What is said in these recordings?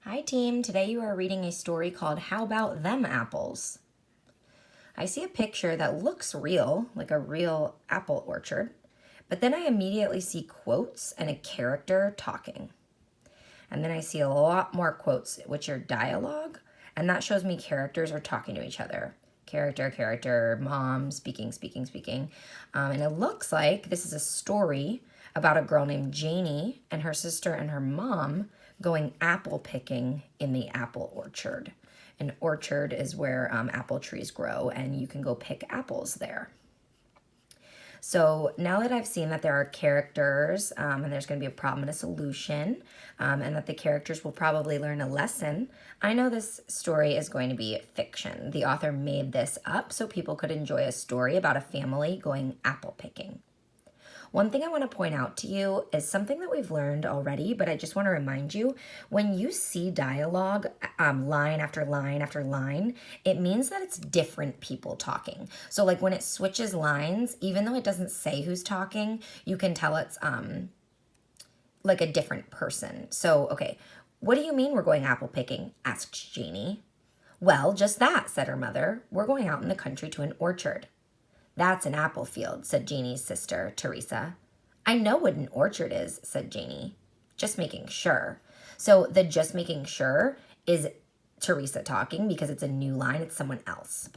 Hi team, today you are reading a story called How Bout Them Apples. I see a picture that looks real, like a real apple orchard, but then I immediately see quotes and a character talking. And then I see a lot more quotes, which are dialogue, and that shows me characters are talking to each other. Character, mom, speaking. And it looks like this is a story about a girl named Janie and her sister and her mom going apple picking in the apple orchard. An orchard is where apple trees grow, and you can go pick apples there. So now that I've seen that there are characters and there's going to be a problem and a solution, and that the characters will probably learn a lesson, I know this story is going to be fiction. The author made this up so people could enjoy a story about a family going apple picking. One thing I want to point out to you is something that we've learned already, but I just want to remind you, when you see dialogue, line after line after line, it means that it's different people talking. So like when it switches lines, even though it doesn't say who's talking, you can tell it's like a different person. So, okay, what do you mean we're going apple picking? Asked Janie. Well, just that, said her mother. We're going out in the country to an orchard. That's an apple field, said Janie's sister, Teresa. I know what an orchard is, said Janie. Just making sure. So the just making sure is Teresa talking because it's a new line, it's someone else.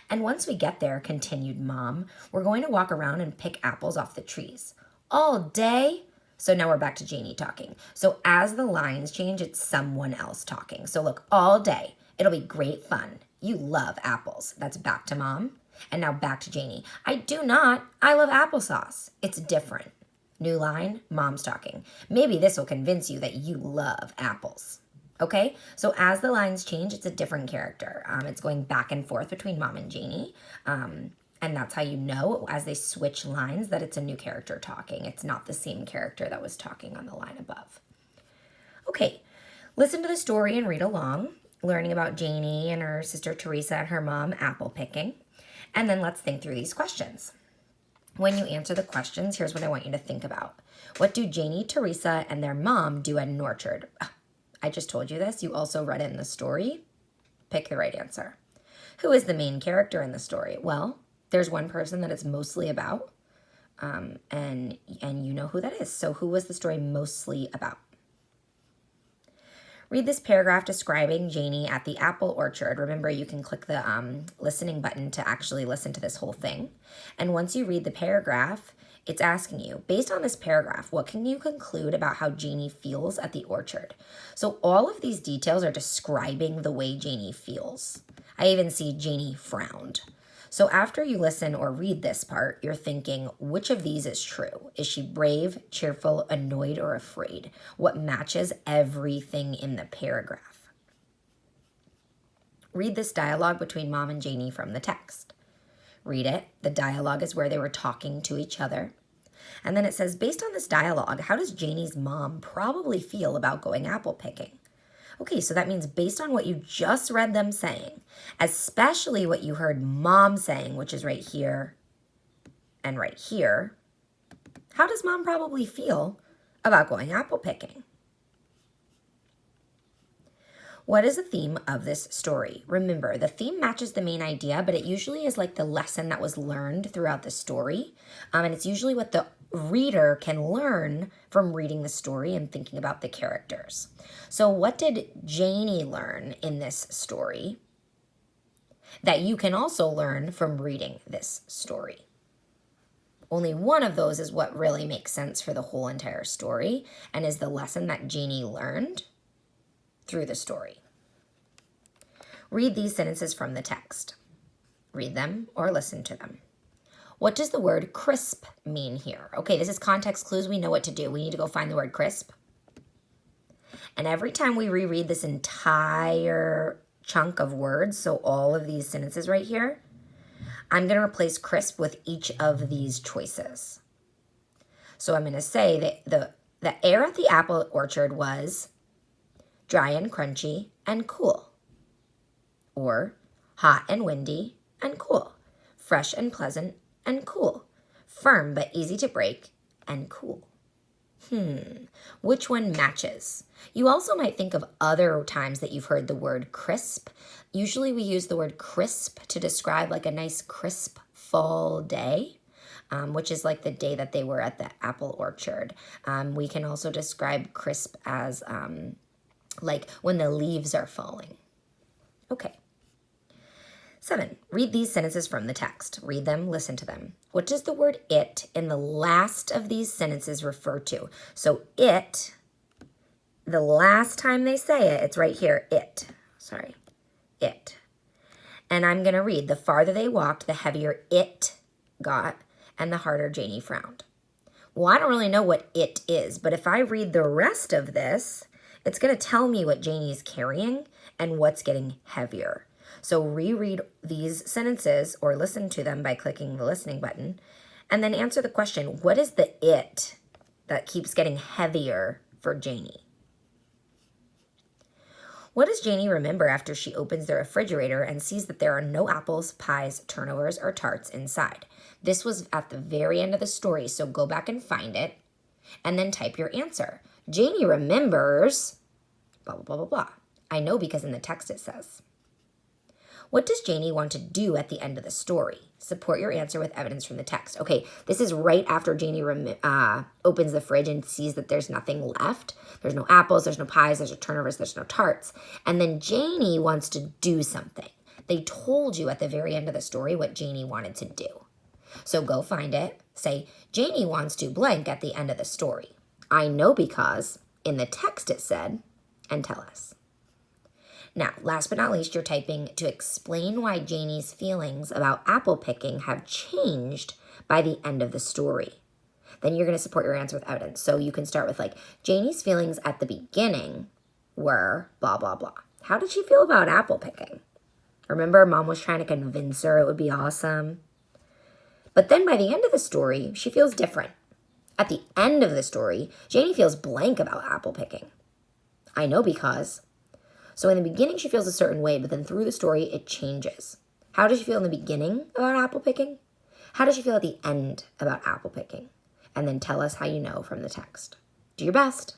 And once we get there, continued Mom, we're going to walk around and pick apples off the trees. All day? So now we're back to Janie talking. So as the lines change, it's someone else talking. So look, all day. It'll be great fun. You love apples. That's back to Mom. And now back to Janie. I do not. I love applesauce. It's different. New line, Mom's talking. Maybe this will convince you that you love apples. Okay? So as the lines change, it's a different character. It's going back and forth between Mom and Janie. And that's how you know, as they switch lines, that it's a new character talking. It's not the same character that was talking on the line above. Okay, listen to the story and read along, learning about Janie and her sister Teresa and her mom apple picking. And then let's think through these questions. When you answer the questions, here's what I want you to think about. What do Janie, Teresa, and their mom do at an orchard? I just told you this. You also read it in the story. Pick the right answer. Who is the main character in the story? Well, there's one person that it's mostly about, and you know who that is. So who was the story mostly about? Read this paragraph describing Janie at the apple orchard. Remember, you can click the listening button to actually listen to this whole thing. And once you read the paragraph, it's asking you, based on this paragraph, what can you conclude about how Janie feels at the orchard? So all of these details are describing the way Janie feels. I even see Janie frowned. So after you listen or read this part, you're thinking, which of these is true? Is she brave, cheerful, annoyed, or afraid? What matches everything in the paragraph? Read this dialogue between Mom and Janie from the text. Read it. The dialogue is where they were talking to each other. And then it says, based on this dialogue, how does Janie's mom probably feel about going apple picking? Okay, so that means based on what you just read them saying, especially what you heard Mom saying, which is right here and right here, how does Mom probably feel about going apple picking? What is the theme of this story? Remember, the theme matches the main idea, but it usually is like the lesson that was learned throughout the story. And it's usually what the reader can learn from reading the story and thinking about the characters. So what did Janie learn in this story that you can also learn from reading this story? Only one of those is what really makes sense for the whole entire story and is the lesson that Janie learned through the story. Read these sentences from the text. Read them or listen to them. What does the word crisp mean here? Okay, this is context clues. We know what to do. We need to go find the word crisp. And every time we reread this entire chunk of words, so all of these sentences right here, I'm going to replace crisp with each of these choices. So I'm going to say that the air at the apple orchard was dry and crunchy and cool. Or hot and windy and cool. Fresh and pleasant and cool. Firm but easy to break and cool. Which one matches? You also might think of other times that you've heard the word crisp. Usually we use the word crisp to describe like a nice crisp fall day, which is like the day that they were at the apple orchard. We can also describe crisp as like when the leaves are falling. Okay. 7, read these sentences from the text. Read them, listen to them. What does the word it in the last of these sentences refer to? So it, the last time they say it, it's right here, it. And I'm going to read, the farther they walked, the heavier it got, and the harder Janie frowned. Well, I don't really know what it is, but if I read the rest of this, it's going to tell me what Janie's carrying and what's getting heavier. So reread these sentences or listen to them by clicking the listening button, and then answer the question, what is the it that keeps getting heavier for Janie? What does Janie remember after she opens the refrigerator and sees that there are no apples, pies, turnovers, or tarts inside? This was at the very end of the story, so go back and find it, and then type your answer. Janie remembers blah, blah, blah, blah, blah. I know because in the text it says. What does Janie want to do at the end of the story? Support your answer with evidence from the text. Okay, this is right after Janie opens the fridge and sees that there's nothing left. There's no apples, there's no pies, there's no turnovers, there's no tarts. And then Janie wants to do something. They told you at the very end of the story what Janie wanted to do. So go find it. Say, Janie wants to blank at the end of the story. I know because in the text it said, and tell us. Now, last but not least, you're typing to explain why Janie's feelings about apple picking have changed by the end of the story. Then you're going to support your answer with evidence. So you can start with like, Janie's feelings at the beginning were blah, blah, blah. How did she feel about apple picking? Remember, Mom was trying to convince her it would be awesome. But then by the end of the story, she feels different. At the end of the story, Janie feels blank about apple picking. I know because. So in the beginning, she feels a certain way, but then through the story, it changes. How does she feel in the beginning about apple picking? How does she feel at the end about apple picking? And then tell us how you know from the text. Do your best.